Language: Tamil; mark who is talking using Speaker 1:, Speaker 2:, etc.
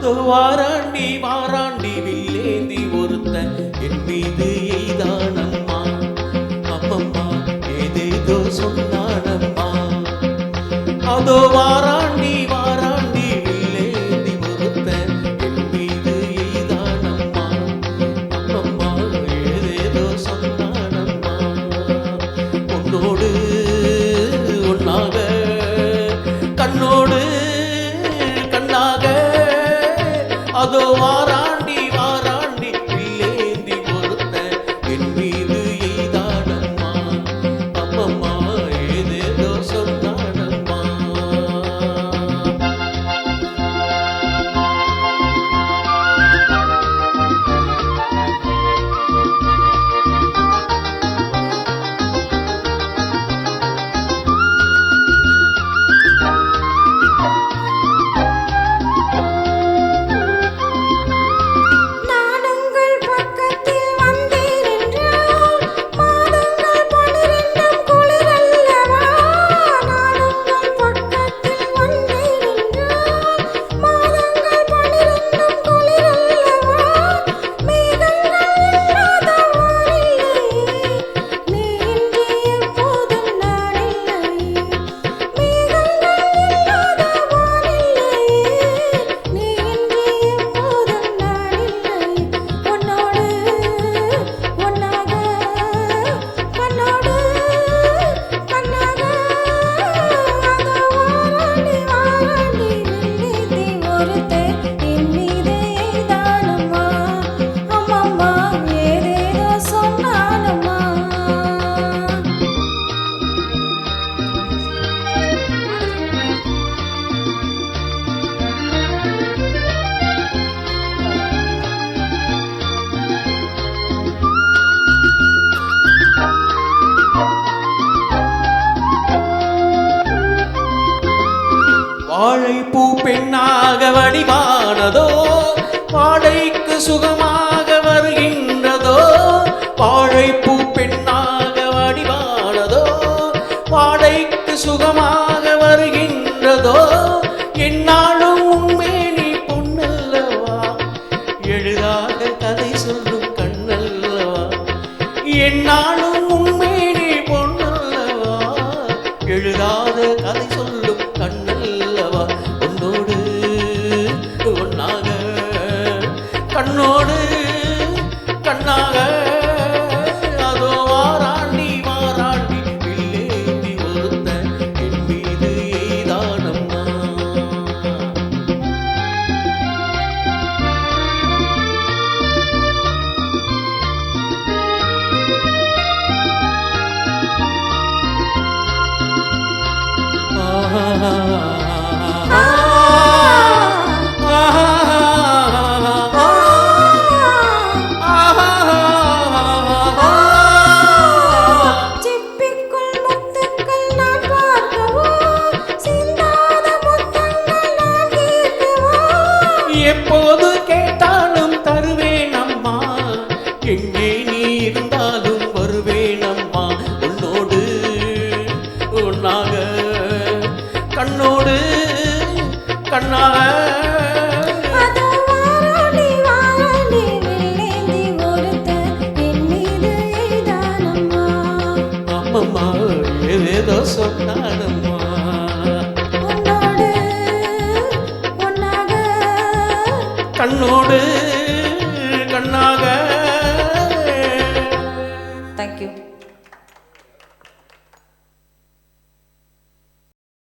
Speaker 1: அதோ வாராண்டி வாராண்டி வில்லேந்தி ஒருத்தன் என் மீது எய்தானம்மா. அம்மம்மா ஏதேதோ சொன்னானம்மா. அதோ வாராண்டி வாராண்டி வில்லேந்தி ஒருத்தன் என் மீது எய்தானம்மா. அம்மம்மா ஏதேதோ சொன்னானம்மா. உன்னோடு ஒன்னாக கண்ணோடு கண்ணாக அதோ வாராண்டி வாராண்டி வில்லேந்தி ஒருத்தன் என் மீது எய்தானம்மா. அம்மம்மா ஏதேதோ சொன்னானம்மா. வாழைப்பூ பெண்ணாக வடிவானதோ வாடைக்கு சுகமாக வருகின்றதோ. வாழைப்பூ பெண்ணாக வடிவானதோ வாடைக்கு சுகமாக வருகின்றதோ. என்னாலும் உண்மையினி பொன்னல்லவா எழுதாத கதை சொல்லும் கண்ணல்லவா. என்னாலும் உண்மையினி பொன்னல்லவா எழுதாத கதை சொல்லும் கண்ணல்லவா. உன்னோடு ஒன்னாக கண்ணோடு கண்ணாக அதோ வாராண்டி வாராண்டி வில்லேந்தி ஒருத்தன் என் மீது எய்தானம்மா. எப்போது கேட்டாலும் தருவேன் அம்மா. எங்கே நீ இருந்தாலும் வருவேன் அம்மா. உன்னோடு ஒன்னாக கண்ணோடு கண்ணாக அம்மம்மா ஏதேதோ சொன்னானம்மா. கண்ணோடு